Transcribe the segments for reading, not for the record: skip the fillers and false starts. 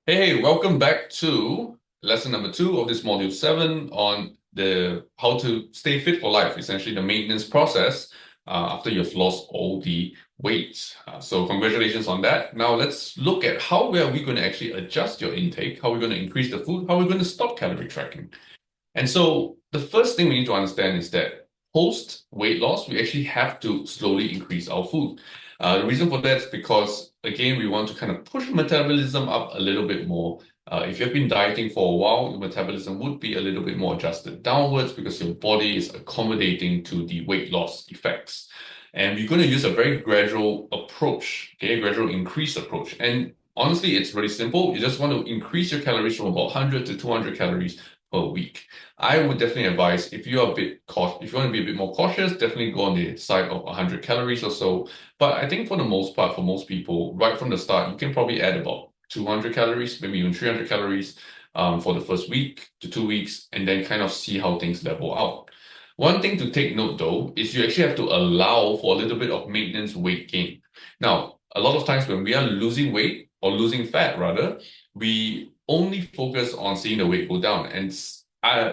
Hey, welcome back to lesson number 2 of this module 7 on the how to stay fit for life, essentially the maintenance process after you've lost all the weight. So congratulations on that. Now let's look at how are we going to actually adjust your intake, how we're going to increase the food, how we're going to stop calorie tracking. And so the first thing we need to understand is that post weight loss, we actually have to slowly increase our food. The reason for that is because, again, we want to kind of push metabolism up a little bit more. If you've been dieting for a while, your metabolism would be a little bit more adjusted downwards because your body is accommodating to the weight loss effects. And we're going to use a very gradual approach, okay, a gradual increase approach. And honestly, it's really simple. You just want to increase your calories from about 100 to 200 calories per week. I would definitely advise if you are a bit cautious, if you want to be a bit more cautious, definitely go on the side of 100 calories or so. But I think for the most part, for most people, right from the start, you can probably add about 200 calories, maybe even 300 calories for the first week to 2 weeks, and then kind of see how things level out. One thing to take note though is you actually have to allow for a little bit of maintenance weight gain. Now, a lot of times when we are losing weight or losing fat rather, we only focus on seeing the weight go down. And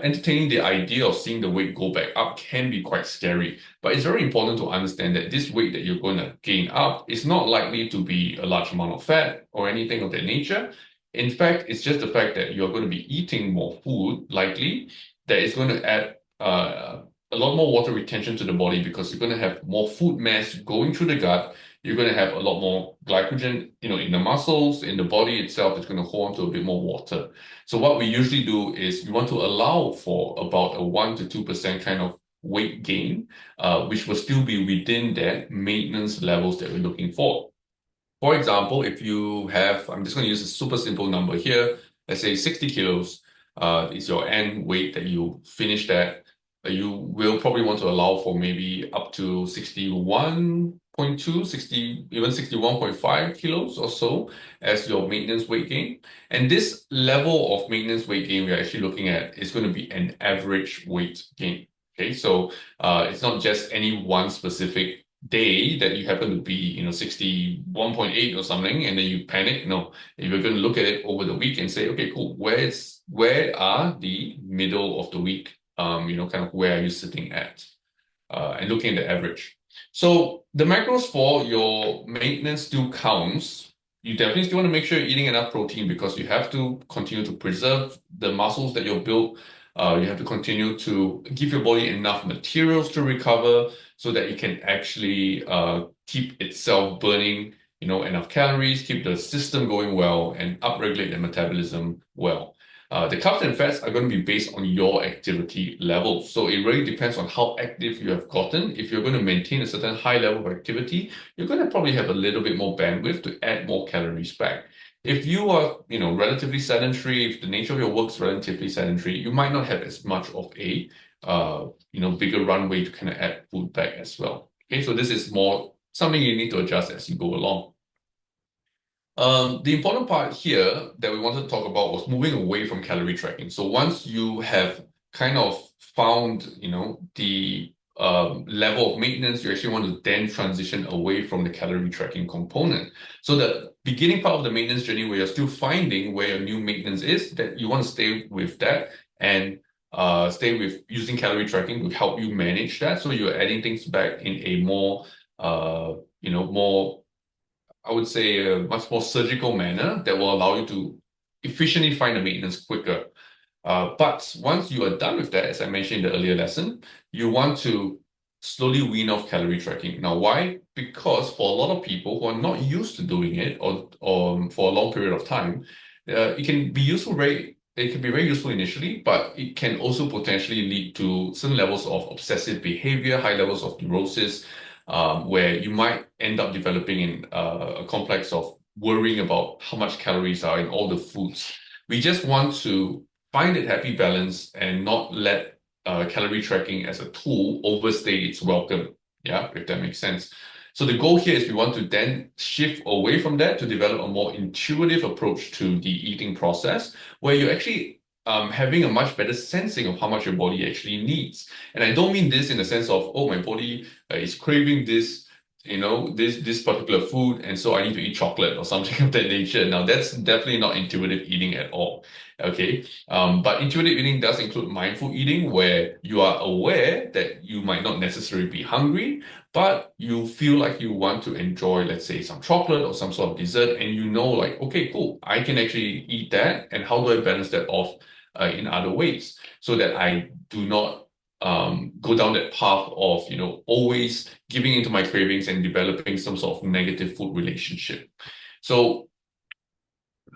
entertaining the idea of seeing the weight go back up can be quite scary. But it's very important to understand that this weight that you're going to gain up is not likely to be a large amount of fat or anything of that nature. In fact, it's just the fact that you're going to be eating more food, likely, that is going to add a lot more water retention to the body because you're going to have more food mass going through the gut. You're going to have a lot more glycogen, in the muscles, in the body itself. It's going to hold on to a bit more water. So what we usually do is we want to allow for about a 1 to 2% kind of weight gain, which will still be within that maintenance levels that we're looking for. For example, if you have, I'm just going to use a super simple number here. Let's say 60 kilos is your end weight that you finish that. You will probably want to allow for maybe up to 61.2, 60, even 61.5 kilos or so as your maintenance weight gain. And this level of maintenance weight gain we're actually looking at is going to be an average weight gain. Okay, so it's not just any one specific day that you happen to be, 61.8 or something, and then you panic. No, if you're going to look at it over the week and say, okay, cool, where are the middle of the week? Kind of where are you sitting at? And looking at the average. So the macros for your maintenance still counts. You definitely still want to make sure you're eating enough protein because you have to continue to preserve the muscles that you've built. You have to continue to give your body enough materials to recover so that it can actually keep itself burning, enough calories, keep the system going well, and upregulate the metabolism well. The carbs and fats are going to be based on your activity level. So it really depends on how active you have gotten. If you're going to maintain a certain high level of activity, you're going to probably have a little bit more bandwidth to add more calories back. If you are, relatively sedentary, if the nature of your work is relatively sedentary, you might not have as much of a, bigger runway to kind of add food back as well. Okay, so this is more something you need to adjust as you go along. The important part here that we wanted to talk about was moving away from calorie tracking. So once you have kind of found, the level of maintenance, you actually want to then transition away from the calorie tracking component. So the beginning part of the maintenance journey where you're still finding where your new maintenance is, that you want to stay with that and stay with using calorie tracking to help you manage that. So you're adding things back in a more, more I would say, a much more surgical manner that will allow you to efficiently find the maintenance quicker. But once you are done with that, as I mentioned in the earlier lesson, you want to slowly wean off calorie tracking. Now, why? Because for a lot of people who are not used to doing it or for a long period of time, it can be it can be very useful initially, but it can also potentially lead to certain levels of obsessive behavior, high levels of neurosis, where you might end up developing in a complex of worrying about how much calories are in all the foods. We just want to find a happy balance and not let calorie tracking as a tool overstay its welcome. Yeah, if that makes sense. So the goal here is we want to then shift away from that to develop a more intuitive approach to the eating process, where you're actually having a much better sensing of how much your body actually needs. And I don't mean this in the sense of, oh, my body is craving this this particular food, and so I need to eat chocolate or something of that nature. Now, that's definitely not intuitive eating at all. Okay. But intuitive eating does include mindful eating, where you are aware that you might not necessarily be hungry, but you feel like you want to enjoy, let's say, some chocolate or some sort of dessert, and you know, like, okay, cool, I can actually eat that, and how do I balance that off in other ways so that I do not go down that path of, always giving into my cravings and developing some sort of negative food relationship. So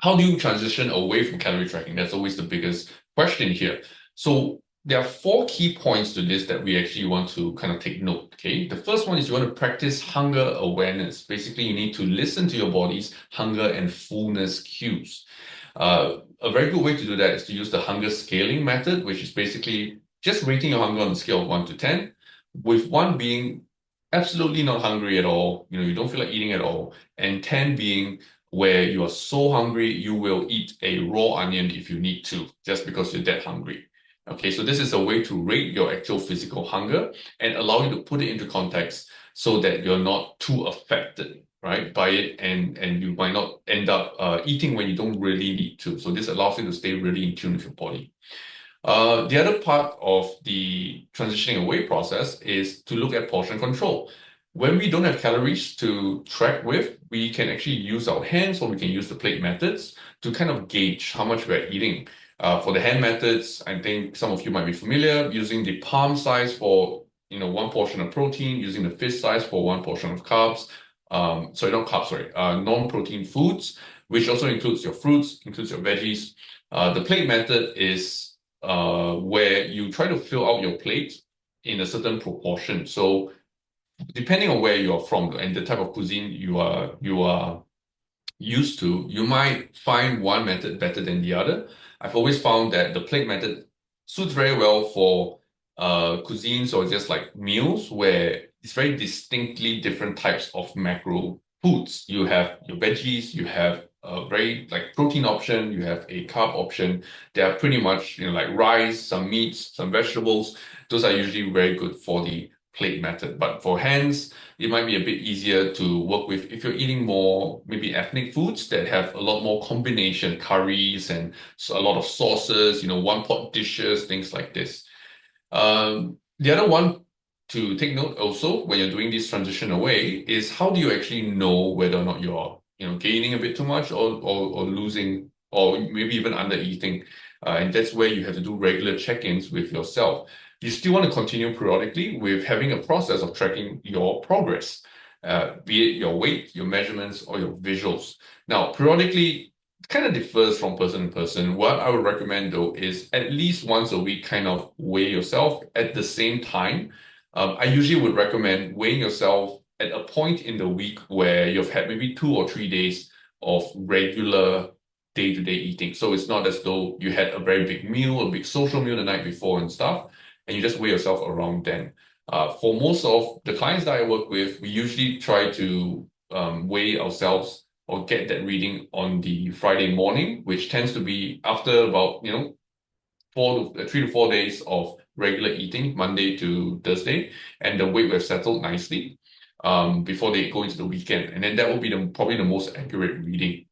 how do you transition away from calorie tracking? That's always the biggest question here. So there are four key points to this that we actually want to kind of take note. Okay. The first one is you want to practice hunger awareness. Basically, you need to listen to your body's hunger and fullness cues. A very good way to do that is to use the hunger scaling method, which is basically just rating your hunger on a scale of 1 to 10, with 1 being absolutely not hungry at all, you don't feel like eating at all, and 10 being where you are so hungry you will eat a raw onion if you need to, just because you're that hungry. Okay, so this is a way to rate your actual physical hunger and allow you to put it into context so that you're not too affected, right, by it, and you might not end up eating when you don't really need to. So this allows you to stay really in tune with your body. The other part of the transitioning away process is to look at portion control. When we don't have calories to track with, we can actually use our hands, or we can use the plate methods to kind of gauge how much we're eating. For the hand methods, I think some of you might be familiar using the palm size for 1 portion of protein, using the fist size for 1 portion of carbs. Sorry, not carbs, sorry, non-protein foods, which also includes your fruits, includes your veggies. The plate method is where you try to fill out your plate in a certain proportion. So depending on where you're from and the type of cuisine you are used to, you might find one method better than the other. I've always found that the plate method suits very well for cuisines or just like meals where it's very distinctly different types of macro foods. You have your veggies, you have a very like protein option, you have a carb option. They are pretty much, like rice, some meats, some vegetables. Those are usually very good for the plate method. But for hands, it might be a bit easier to work with if you're eating more maybe ethnic foods that have a lot more combination curries and a lot of sauces, one pot dishes, things like this. The other one to take note also when you're doing this transition away is how do you actually know whether or not you're gaining a bit too much or losing or maybe even under eating. And that's where you have to do regular check-ins with yourself. You still want to continue periodically with having a process of tracking your progress, be it your weight, your measurements, or your visuals. Now, periodically kind of differs from person to person. What I would recommend though is at least once a week, kind of weigh yourself at the same time. I usually would recommend weighing yourself at a point in the week where you've had maybe 2 or 3 days of regular day-to-day eating. So it's not as though you had a very big meal, a big social meal the night before and stuff, and you just weigh yourself around then. For most of the clients that I work with, we usually try to weigh ourselves or get that reading on the Friday morning, which tends to be after about 3 to 4 days of regular eating, Monday to Thursday, and the weight will have settled nicely before they go into the weekend, and then that will be probably the most accurate reading.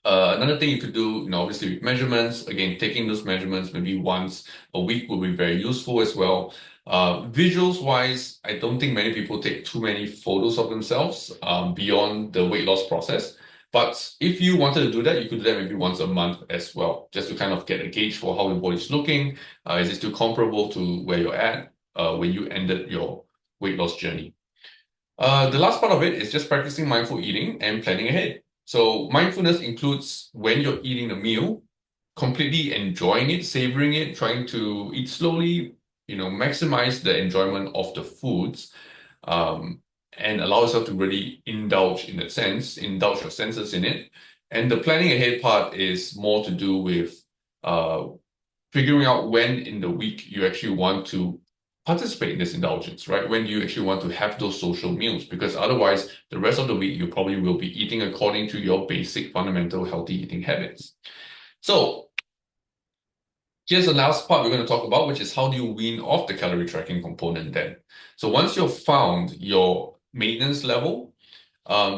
Another thing you could do, obviously with measurements, again, taking those measurements maybe once a week will be very useful as well. Visuals wise, I don't think many people take too many photos of themselves beyond the weight loss process. But if you wanted to do that, you could do that maybe once a month as well, just to kind of get a gauge for how your body's looking. Is it still comparable to where you're at when you ended your weight loss journey? The last part of it is just practicing mindful eating and planning ahead. So mindfulness includes when you're eating a meal, completely enjoying it, savoring it, trying to eat slowly, maximize the enjoyment of the foods, um, and allow yourself to really indulge in that sense, indulge your senses in it. And the planning ahead part is more to do with uh, figuring out when in the week you actually want to participate in this indulgence, right? When you actually want to have those social meals, because otherwise, the rest of the week, you probably will be eating according to your basic fundamental healthy eating habits. So, here's the last part we're going to talk about, which is how do you wean off the calorie tracking component then? So once you've found your maintenance level,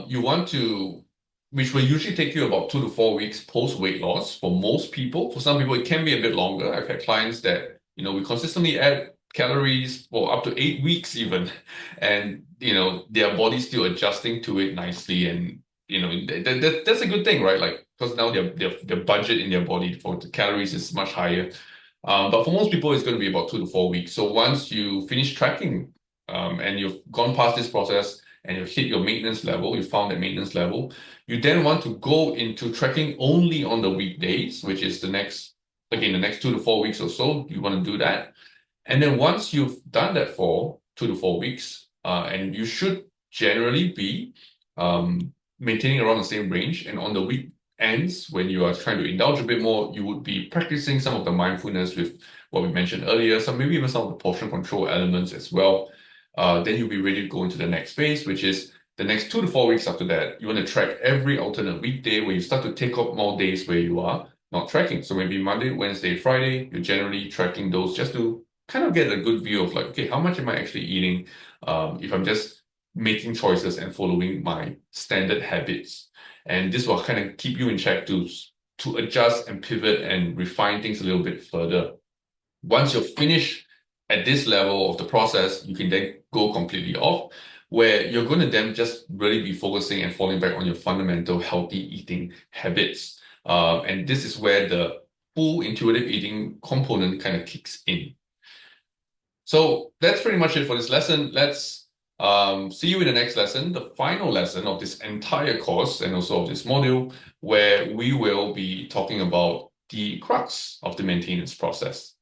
you want to, which will usually take you about 2 to 4 weeks post weight loss for most people. For some people, it can be a bit longer. I've had clients that, we consistently add calories for up to 8 weeks even, and, their body's still adjusting to it nicely. And, that's a good thing, right? Like, because now their budget in their body for the calories is much higher. But for most people, it's going to be about 2 to 4 weeks. So once you finish tracking, and you've gone past this process and you've hit your maintenance level, you found that maintenance level, you then want to go into tracking only on the weekdays, which is the next 2 to 4 weeks or so. You want to do that. And then once you've done that for 2 to 4 weeks, and you should generally be maintaining around the same range. And on the weekends, when you are trying to indulge a bit more, you would be practicing some of the mindfulness with what we mentioned earlier, some maybe even some of the portion control elements as well. Then you'll be ready to go into the next phase, which is the next 2 to 4 weeks after that. You want to track every alternate weekday where you start to take up more days where you are not tracking. So maybe Monday, Wednesday, Friday, you're generally tracking those just to kind of get a good view of like, okay, how much am I actually eating? If I'm just making choices and following my standard habits. And this will kind of keep you in check to adjust and pivot and refine things a little bit further. Once you're finished at this level of the process, you can then go completely off, where you're going to then just really be focusing and falling back on your fundamental healthy eating habits. And this is where the full intuitive eating component kind of kicks in. So that's pretty much it for this lesson. Let's see you in the next lesson, the final lesson of this entire course and also of this module, where we will be talking about the crux of the maintenance process.